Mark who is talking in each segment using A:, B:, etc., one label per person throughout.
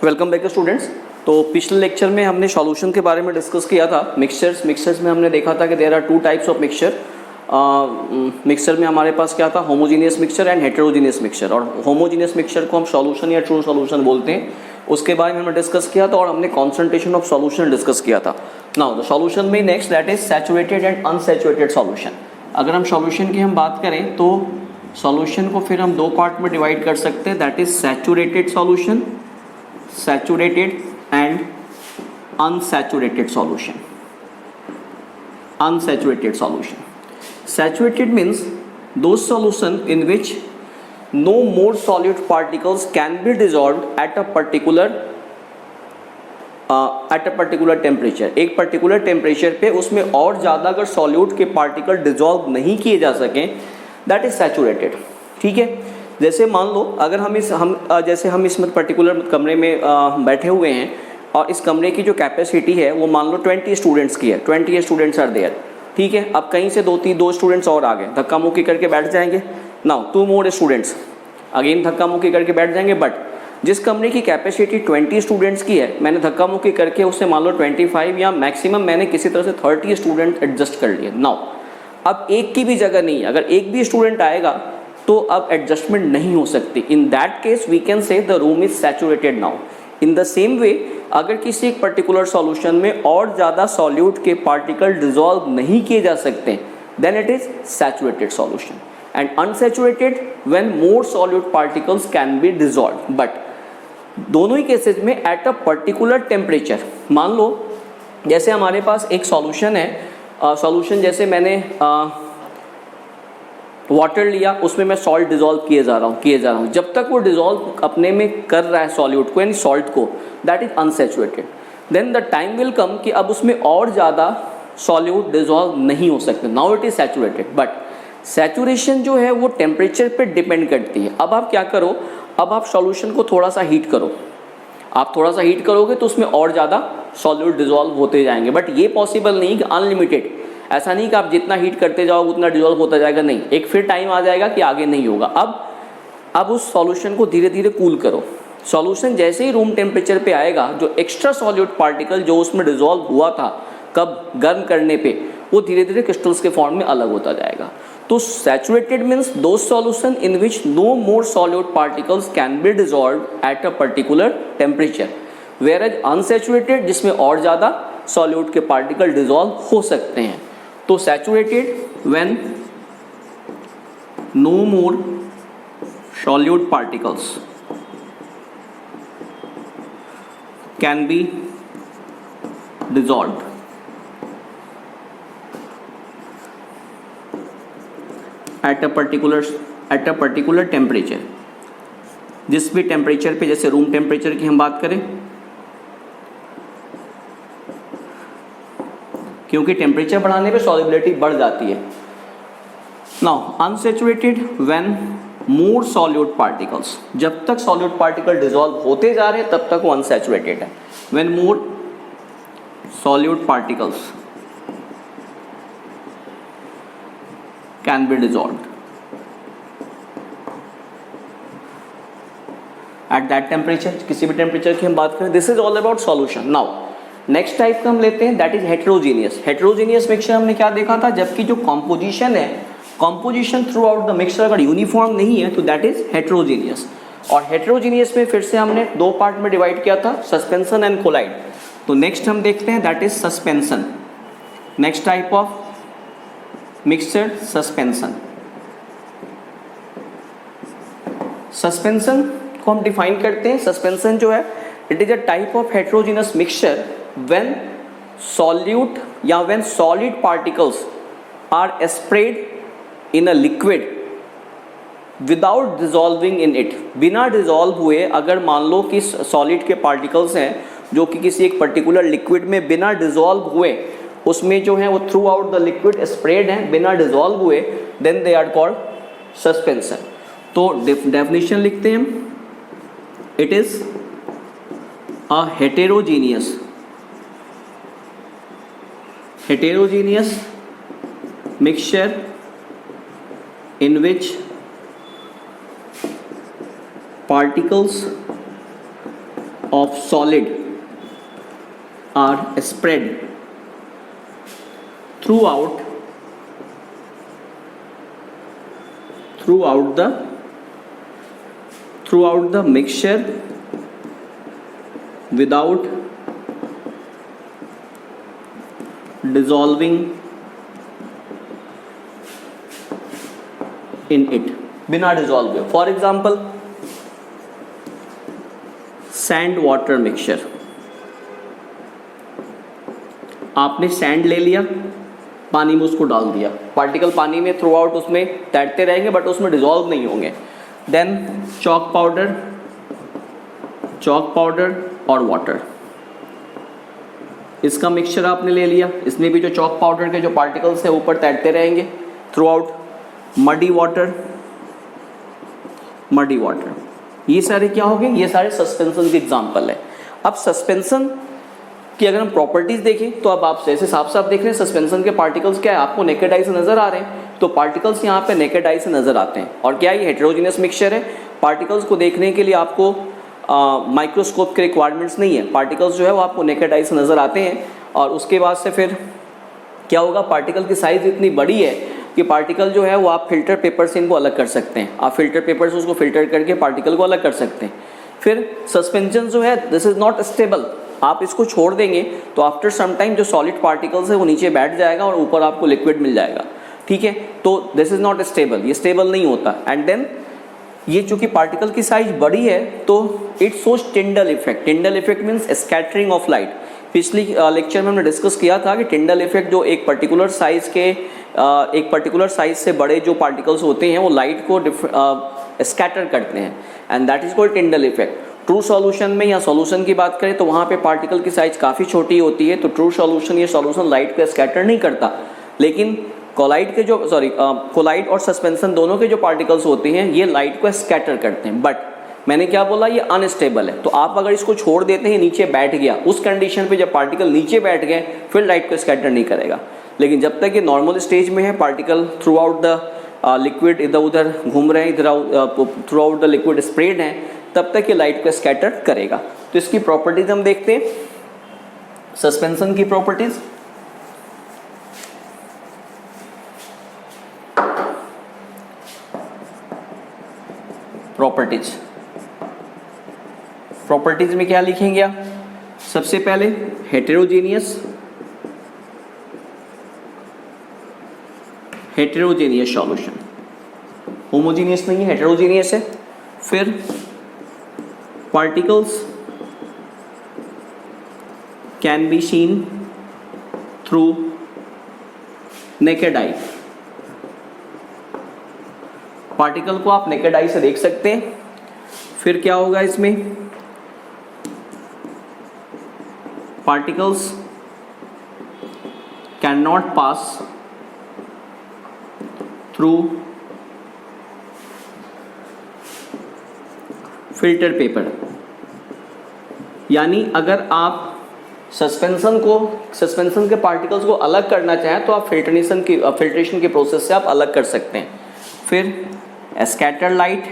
A: Welcome back students. तो पिछले lecture में हमने सॉल्यूशन के बारे में डिस्कस किया था। मिक्सचर्स में हमने देखा था कि there are two types of mixture. Mixture में हमारे पास क्या था, homogeneous mixture and heterogeneous mixture. और होमोजीनियस मिक्सचर को हम सॉल्यूशन या ट्रू सॉल्यूशन बोलते हैं। उसके बारे में हमने डिस्कस किया था और हमने कॉन्सेंट्रेशन ऑफ सॉल्यूशन डिस्कस किया था। नाउ द सॉल्यूशन में next that is saturated and unsaturated solution. अगर हम सॉल्यूशन की हम बात करें तो सॉल्यूशन को फिर हम दो पार्ट में डिवाइड कर सकते हैं, that is saturated solution, saturated and unsaturated solution. Unsaturated solution, saturated means those solution in which no more solute particles can be dissolved at a particular temperature। एक particular temperature पे उसमें और ज़्यादा अगर solute के particle dissolve नहीं किए जा सकें, that is saturated। ठीक है, जैसे मान लो अगर हम इस पर्टिकुलर कमरे में बैठे हुए हैं और इस कमरे की जो कैपेसिटी है वो मान लो 20 स्टूडेंट्स की है, 20 स्टूडेंट्स आर देयर। ठीक है, अब कहीं से दो स्टूडेंट्स और आ गए, धक्का मुक्की करके बैठ जाएंगे। नाउ 2 more स्टूडेंट्स अगेन धक्का मुक्की करके बैठ जाएंगे। बट जिस कमरे की कैपेसिटी 20 स्टूडेंट्स की है, मैंने धक्का मुक्की करके उससे मान लो 25 या मैक्सिमम मैंने किसी तरह से 30 स्टूडेंट एडजस्ट कर लिए। नाउ अब एक की भी जगह नहीं है, अगर एक भी स्टूडेंट आएगा तो अब एडजस्टमेंट नहीं हो सकती। In that case we can say the room is saturated now. In the same way अगर किसी एक पर्टिकुलर सॉल्यूशन में और ज़्यादा सॉल्यूट के पार्टिकल डिसॉल्व नहीं किए जा सकते, then it is saturated solution. And unsaturated when more solute particles can be dissolve. But दोनों ही केसेस में एट अ पर्टिकुलर टेम्परेचर। मान लो जैसे हमारे पास एक सॉल्यूशन है, सॉल्यूशन जैसे मैंने वाटर लिया, उसमें मैं सॉल्ट डिसॉल्व किए जा रहा हूँ। जब तक वो डिसॉल्व अपने में कर रहा है सॉल्यूट को यानी सॉल्ट को, that is unsaturated. Then the time will come कि अब उसमें और ज़्यादा सॉल्यूट डिसॉल्व नहीं हो सकते, now it is saturated. But saturation जो है वो टेम्परेचर पे डिपेंड करती है। अब आप क्या करो, अब आप सॉल्यूशन को थोड़ा सा हीट करो। आप थोड़ा सा हीट करोगे तो उसमें और ज़्यादा सॉल्यूट डिसॉल्व होते जाएंगे। बट ये पॉसिबल नहीं कि अनलिमिटेड, ऐसा नहीं कि आप जितना हीट करते जाओ उतना डिसॉल्व होता जाएगा, नहीं। एक फिर टाइम आ जाएगा कि आगे नहीं होगा। अब उस सॉल्यूशन को धीरे धीरे कूल करो। सॉल्यूशन जैसे ही रूम टेम्परेचर पे आएगा, जो एक्स्ट्रा सॉल्यूट पार्टिकल जो उसमें डिसॉल्व हुआ था कब गर्म करने पे, वो धीरे धीरे क्रिस्टल्स के फॉर्म में अलग होता जाएगा। तो सैचुरेटेड मीन्स दो solution in which no more solute particles can be dissolve at a particular temperature, whereas unsaturated जिसमें और ज़्यादा सॉल्यूट के पार्टिकल डिसॉल्व हो सकते हैं। तो saturated when no more solute particles can be dissolved at a particular temperature। जिस भी टेम्परेचर पे, जैसे रूम टेम्परेचर की हम बात करें, क्योंकि टेम्परेचर बढ़ाने पे सॉल्युबिलिटी बढ़ जाती है। Now unsaturated when more solute particles, जब तक सॉल्यूट पार्टिकल डिसॉल्व होते जा रहे हैं तब तक वो अनसैचुरेटेड है। When more solute particles can be dissolved at that temperature। किसी भी टेम्परेचर की हम बात करें, this is all about solution. Now next type का हम लेते हैं, that is heterogeneous. Heterogeneous mixture हमने क्या देखा था, जबकि जो कॉम्पोजिशन है, composition through out the mixture अगर यूनिफॉर्म नहीं है तो दैट इज हेटेरोजीनियस। और हेटेरोजीनियस में फिर से हमने दो पार्ट में डिवाइड किया था, सस्पेंशन एंड कोलाइड। तो नेक्स्ट हम देखते हैं that is suspension. Next type of mixture suspension. सस्पेंशन को हम डिफाइन करते हैं, सस्पेंशन जो है it is a type of heterogeneous mixture when solute या when solid particles are spread in a liquid without dissolving in it. बिना dissolve हुए अगर मान लो कि सॉलिड के पार्टिकल्स हैं जो कि किसी एक पर्टिकुलर लिक्विड में बिना डिसॉल्व हुए, उसमें जो है वो throughout the liquid spread हैं बिना डिसॉल्व हुए, then they are called suspension. तो डेफिनेशन लिखते हैं हम, it is a heterogeneous mixture in which particles of solid are spread throughout the mixture without dissolving in it, बिना dissolve हुए. For example sand water mixture. आपने sand ले लिया, पानी में उसको डाल दिया, पार्टिकल पानी में थ्रू आउट उसमें तैरते रहेंगे बट उसमें डिजॉल्व नहीं होंगे. देन चॉक पाउडर और वाटर, इसका मिक्सचर आपने ले लिया, इसमें भी जो चॉक पाउडर के जो पार्टिकल्स है ऊपर तैरते रहेंगे थ्रू आउट. मडी वाटर, ये सारे क्या हो गए, ये सारे सस्पेंशन के एग्जाम्पल है. अब सस्पेंशन की अगर हम प्रॉपर्टीज देखें तो अब आप जैसे साफ साफ देख रहे हैं सस्पेंशन के पार्टिकल्स क्या है, आपको नेकेड आई से नजर आ रहे हैं. तो पार्टिकल्स यहाँ पे नेकेड आई से नजर आते हैं. और क्या ये हेटेरोजेनियस मिक्सचर है. पार्टिकल्स को देखने के लिए आपको माइक्रोस्कोप के रिक्वायरमेंट्स नहीं है. पार्टिकल्स जो है वो आपको नेकेड आई से नजर आते हैं. और उसके बाद से फिर क्या होगा, पार्टिकल की साइज इतनी बड़ी है कि पार्टिकल जो है वो आप फिल्टर पेपर से इनको अलग कर सकते हैं. आप फिल्टर पेपर से उसको फिल्टर करके पार्टिकल को अलग कर सकते हैं. फिर सस्पेंशन जो है दिस इज नॉट स्टेबल. आप इसको छोड़ देंगे तो आफ्टर सम टाइम जो सॉलिड पार्टिकल्स है वो नीचे बैठ जाएगा और ऊपर आपको लिक्विड मिल जाएगा. ठीक है, तो दिस इज नॉट स्टेबल, ये स्टेबल नहीं होता. एंड देन ये चूंकि पार्टिकल की साइज बड़ी है तो it shows Tyndall effect. Tyndall effect means scattering of light. पिछली लेक्चर में हमने डिस्कस किया था कि टिंडल इफेक्ट जो एक पर्टिकुलर साइज से बड़े जो पार्टिकल्स होते हैं वो लाइट को स्कैटर करते हैं and that is called Tyndall effect. True solution में या सॉल्यूशन की बात करें तो वहाँ पे पार्टिकल की साइज काफ़ी छोटी होती है, तो ट्रू सॉल्यूशन ये सॉल्यूशन लाइट को स्कैटर नहीं करता. लेकिन कोलाइड और सस्पेंशन दोनों के जो पार्टिकल्स होते हैं ये लाइट को स्कैटर करते हैं. बट मैंने क्या बोला, ये अनस्टेबल है. तो आप अगर इसको छोड़ देते हैं नीचे बैठ गया, उस कंडीशन पे जब पार्टिकल नीचे बैठ गए फिर लाइट को स्कैटर नहीं करेगा. लेकिन जब तक ये नॉर्मल स्टेज में है, particle through out the liquid इधर उधर घूम रहे हैं, through out the liquid spread है, तब तक ये लाइट को स्कैटर करेगा. तो इसकी प्रॉपर्टीज हम देखते हैं. सस्पेंशन की प्रॉपर्टीज, प्रॉपर्टीज में क्या लिखेंगे आप. सबसे पहले हेटेरोजेनियस सॉल्यूशन. होमोजेनियस नहीं है, हेटेरोजेनियस है. फिर particles can be seen through naked eye. Particle को आप नेकेड आई से देख सकते हैं. फिर क्या होगा इसमें, particles can not pass through filter paper. यानी अगर आप सस्पेंशन के पार्टिकल्स को अलग करना चाहें तो आप फिल्ट्रेशन की प्रोसेस से आप अलग कर सकते हैं. फिर स्कैटर लाइट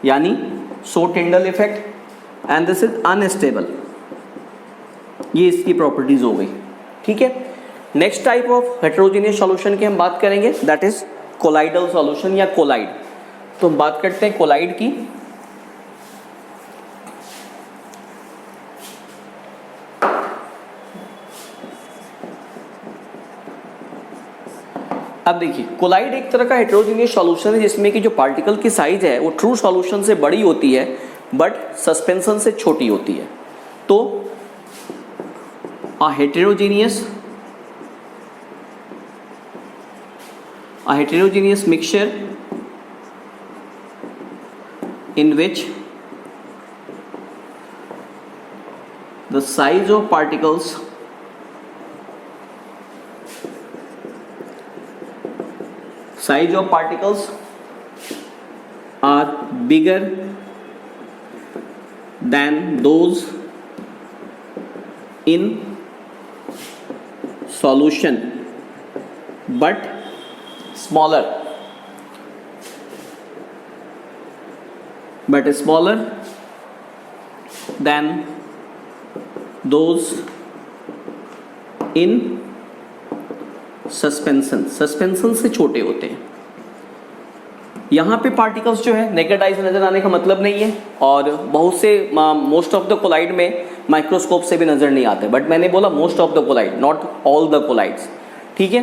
A: यानी so Tyndall effect and this is unstable. ये इसकी प्रॉपर्टीज हो गई. ठीक है, next type of heterogeneous solution की हम बात करेंगे, दैट इज कोलाइडल सॉल्यूशन या कोलाइड. तो हम बात करते हैं कोलाइड की. अब देखिए, कोलाइड एक तरह का हेटेरोजेनियस सॉल्यूशन है जिसमें कि जो पार्टिकल की साइज है वो ट्रू सॉल्यूशन से बड़ी होती है बट सस्पेंशन से छोटी होती है. तो a heterogeneous mixture in which the size of particles are bigger than those in solution but smaller than those in suspension, suspension से छोटे होते हैं। यहाँ पे पार्टिकल्स जो है नेकेड आई से नजर आने का मतलब नहीं है, और बहुत से मोस्ट ऑफ द कोलाइड में माइक्रोस्कोप से भी नजर नहीं आते, बट मैंने बोला most of the colloid, not all the colloids, ठीक है।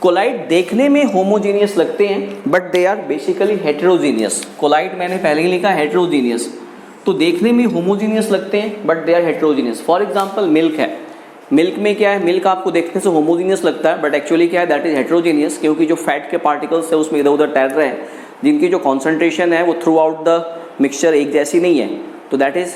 A: कोलाइड देखने में होमोजीनियस लगते हैं but they are basically heterogeneous. Colloid मैंने पहले ही लिखा हेटेरोजीनियस, तो देखने में होमोजीनियस लगते हैं but they are heterogeneous. For example milk है, मिल्क में क्या है, मिल्क आपको देखने से होमोजीनियस लगता है बट एक्चुअली क्या है, दैट इज हेटेरोजीनियस, क्योंकि जो फैट के पार्टिकल्स है उसमें इधर उधर तैर रहे हैं, जिनकी जो कॉन्सेंट्रेशन है वो थ्रू आउट द मिक्सचर एक जैसी नहीं है, तो दैट इज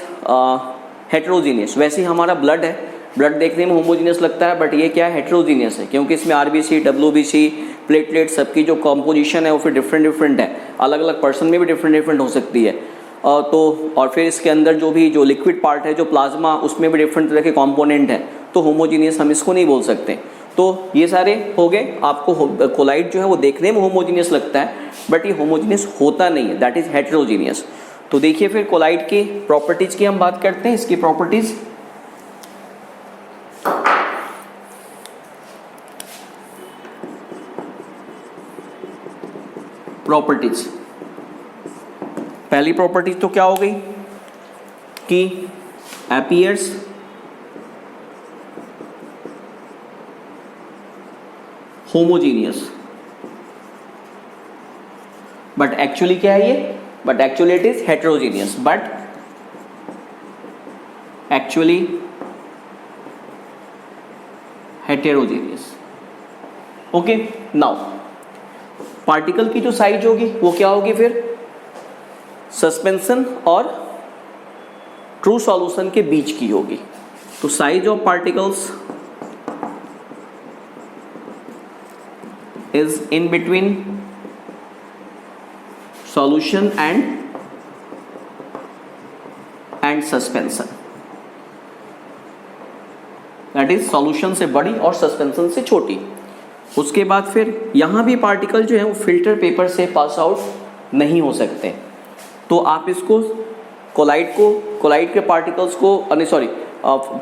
A: हेटेरोजीनियस। वैसे ही हमारा ब्लड है, ब्लड देखने में होमोजीनियस लगता है बट ये क्या है, हेटेरोजीनियस है, क्योंकि इसमें आरबीसी, डब्ल्यूबीसी, प्लेटलेट सबकी जो कॉम्पोजिशन है वो फिर डिफरेंट डिफरेंट है, अलग अलग पर्सन में भी डिफरेंट डिफरेंट हो सकती है। तो और फिर इसके अंदर जो लिक्विड पार्ट है, जो प्लाज्मा, उसमें भी डिफरेंट तरह के कॉम्पोनेंट है, तो होमोजीनियस हम इसको नहीं बोल सकते। तो ये सारे हो गए। आपको कोलाइड जो है वो देखने में होमोजीनियस लगता है बट ये होमोजीनियस होता नहीं है, दैट इज हेटेरोजीनियस। तो देखिए फिर कोलाइड की प्रॉपर्टीज की हम बात करते हैं, इसकी प्रॉपर्टीज। प्रॉपर्टीज, पहली प्रॉपर्टीज तो क्या हो गई कि अपीयर्स होमोजीनियस, बट एक्चुअली क्या है ये, but actually it is heterogeneous, but actually heterogeneous. Okay, now particle की जो साइज होगी वो क्या होगी फिर, सस्पेंशन और ट्रू सॉल्यूशन के बीच की होगी। तो size of particles is in between solution and suspension, that is solution से बड़ी और suspension से छोटी। उसके बाद फिर यहाँ भी पार्टिकल जो है वो फिल्टर पेपर से पास आउट नहीं हो सकते, तो आप इसको कोलाइड के पार्टिकल्स को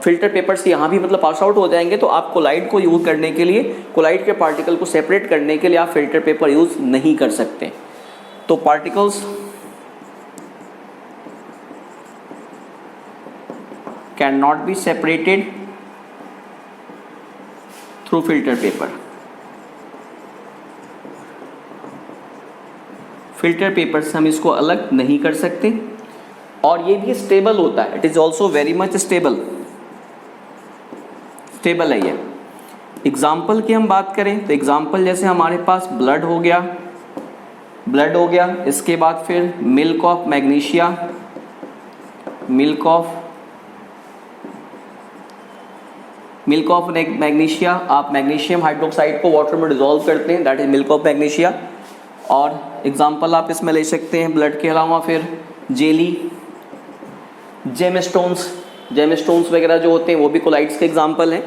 A: फिल्टर पेपर से यहाँ भी मतलब पास आउट हो जाएंगे, तो आप कोलाइड को यूज करने के लिए, कोलाइड के पार्टिकल को सेपरेट करने के लिए आप फिल्टर पेपर यूज नहीं कर सकते। तो particles can not be separated through filter paper. Filter paper से हम इसको अलग नहीं कर सकते, और ये भी स्टेबल होता है, it is also very much stable है ये। एग्जाम्पल की हम बात करें तो एग्जाम्पल जैसे हमारे पास ब्लड हो गया, इसके बाद फिर मिल्क ऑफ मैग्नीशिया, आप मैग्नीशियम हाइड्रोक्साइड को वाटर में डिसॉल्व करते हैं, that is milk of magnesia. और एग्जाम्पल आप इसमें ले सकते हैं ब्लड के अलावा फिर जेली, जेमस्टोन्स वगैरह जो होते हैं वो भी कोलाइड्स के एग्जाम्पल हैं।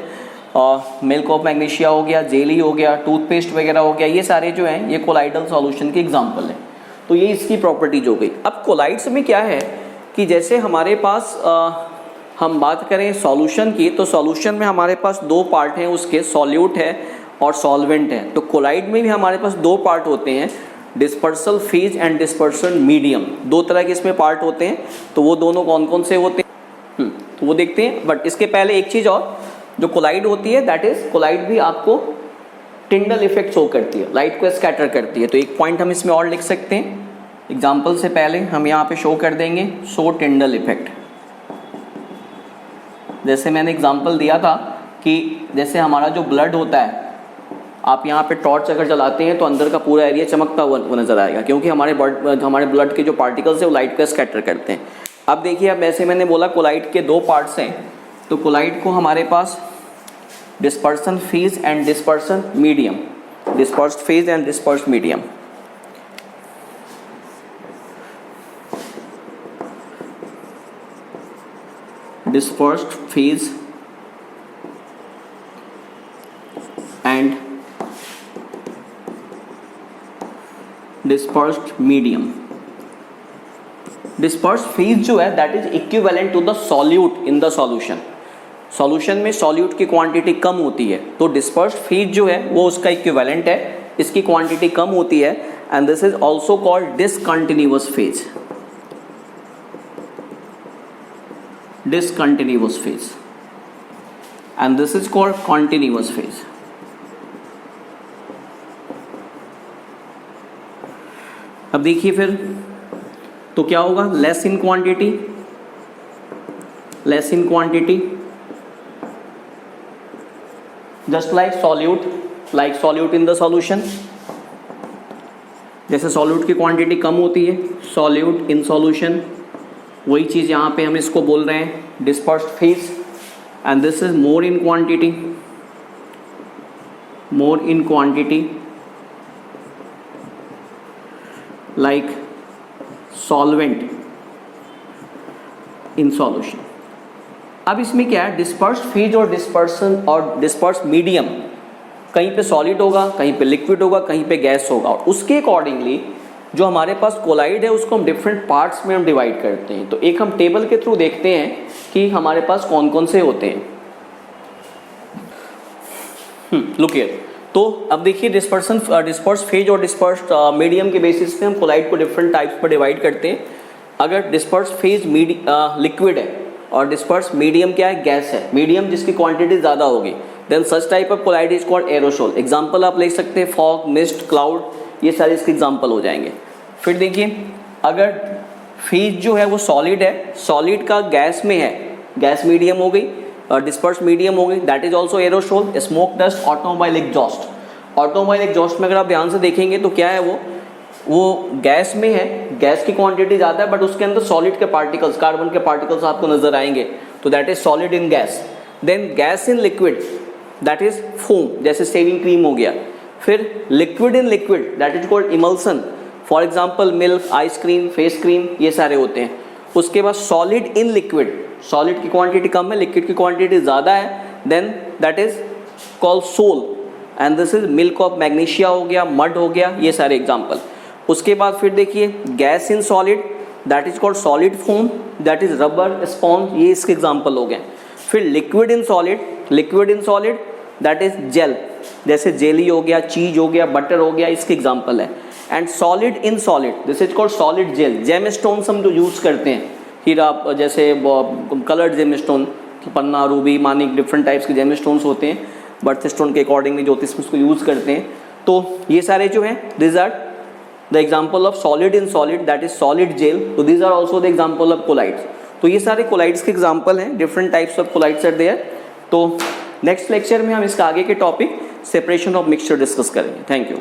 A: और मिल्क ऑफ मैग्नीशिया हो गया, जेली हो गया, टूथपेस्ट वगैरह हो गया, ये सारे जो हैं ये कोलाइडल सॉल्यूशन के एग्जाम्पल हैं। तो ये इसकी प्रॉपर्टीज हो गई। अब कोलाइड्स में क्या है कि जैसे हमारे पास हम बात करें सॉल्यूशन की, तो सॉल्यूशन में हमारे पास दो पार्ट हैं उसके, सॉल्यूट है और सॉल्वेंट है। तो कोलाइड में भी हमारे पास दो पार्ट होते हैं, dispersal phase and dispersion medium, दो तरह के इसमें पार्ट होते हैं। तो वो दोनों कौन कौन से होते हैं तो वो देखते हैं। बट इसके पहले एक चीज़ और, जो कोलाइड होती है दैट इज, कोलाइड भी आपको टिंडल इफेक्ट शो करती है, लाइट को स्कैटर करती है। तो एक पॉइंट हम इसमें और लिख सकते हैं, एग्जाम्पल से पहले हम यहाँ पे शो कर देंगे, शो टिंडल इफेक्ट। जैसे मैंने एग्जाम्पल दिया था कि जैसे हमारा जो ब्लड होता है, आप यहाँ पे टॉर्च अगर जलाते हैं तो अंदर का पूरा एरिया चमकता हुआ नजर आएगा, क्योंकि हमारे ब्लड के जो पार्टिकल्स है वो लाइट को स्कैटर करते हैं। अब देखिए, अब ऐसे मैंने बोला कोलाइड के दो पार्ट्स हैं, तो कोलाइड को हमारे पास dispersion phase and dispersion medium, dispersed phase and dispersed medium. dispersed phase and dispersed medium। Disperse phase जो है that is equivalent to the solute in the solution. Solution में सॉल्यूट की क्वांटिटी कम होती है, तो डिस्पर्स फेज जो है वो उसका इक्विवेलेंट है, इसकी क्वांटिटी कम होती है, and this is also called discontinuous phase. discontinuous phase and this is called continuous phase। अब देखिए फिर तो क्या होगा, less in quantity, less in quantity just like solute in the solution. जैसे सॉल्यूट की क्वांटिटी कम होती है, सॉल्यूट इन सॉल्यूशन, वही चीज़ यहाँ पे हम इसको बोल रहे हैं dispersed phase, and this is more in quantity like solvent in solution. अब इसमें क्या है, डिस्पर्स्ड फेज और डिस्पर्सन और डिस्पर्स्ड मीडियम, कहीं पे सॉलिड होगा, कहीं पे लिक्विड होगा, कहीं पे गैस होगा, और उसके अकॉर्डिंगली जो हमारे पास कोलाइड है उसको हम डिफरेंट पार्ट्स में हम डिवाइड करते हैं। तो एक हम टेबल के थ्रू देखते हैं कि हमारे पास कौन कौन से होते हैं। लुक हियर, तो अब देखिए डिस्पर्स फेज और डिस्पर्स्ड मीडियम के बेसिस पे हम कोलाइड को डिफरेंट टाइप्स पर डिवाइड करते हैं। अगर डिस्पर्स फेज लिक्विड है और डिस्पर्स मीडियम क्या है, गैस है, मीडियम जिसकी क्वांटिटी ज़्यादा होगी, then such type of colloid is called aerosol. Example आप ले सकते हैं फॉग, मिस्ट, क्लाउड, ये सारे इसके एग्जाम्पल हो जाएंगे। फिर देखिए अगर फेज जो है वो सॉलिड है, सॉलिड का गैस में है, गैस मीडियम हो गई और डिस्पर्स मीडियम हो गई, that is also aerosol. Smoke dust, automobile exhaust. Automobile exhaust में अगर आप ध्यान से देखेंगे तो क्या है, वो गैस में है, गैस की क्वांटिटी ज़्यादा है, बट उसके अंदर सॉलिड के पार्टिकल्स, कार्बन के पार्टिकल्स आपको नजर आएंगे, तो that is solid in gas. Then gas in liquid that is foam, जैसे शेविंग क्रीम हो गया। फिर liquid in liquid that is called emulsion, for example milk, ice cream, face cream, ये सारे होते हैं। उसके बाद सॉलिड इन लिक्विड, सॉलिड की क्वांटिटी कम है, लिक्विड की क्वांटिटी ज़्यादा है, then that is called sol, and this is milk of magnesia हो गया, मड हो गया, ये सारे एग्जाम्पल। उसके बाद फिर देखिए gas in solid that is called solid foam, that is rubber, sponge, ये इसके एग्जाम्पल हो गए। फिर liquid in solid that is gel, जैसे जेली हो गया, चीज हो गया, बटर हो गया, इसके एग्जाम्पल है। And solid in solid this is called solid gel. Gem stones हम जो यूज़ करते हैं, हीरा, जैसे कलर्ड जेम स्टोन, पन्ना, रूबी, मानिक, डिफरेंट टाइप्स के जेम स्टोन्स होते हैं, बर्थ स्टोन के अकॉर्डिंगली ज्योतिष में उसको यूज़ करते हैं। तो ये सारे जो हैं this are the example of solid in solid that is solid gel, तो these are also the example of colloids. तो ये सारे कोलाइड्स के एग्जाम्पल हैं, different types of colloids are there. तो नेक्स्ट लेक्चर में हम इसका आगे के topic separation of mixture discuss करेंगे। Thank you.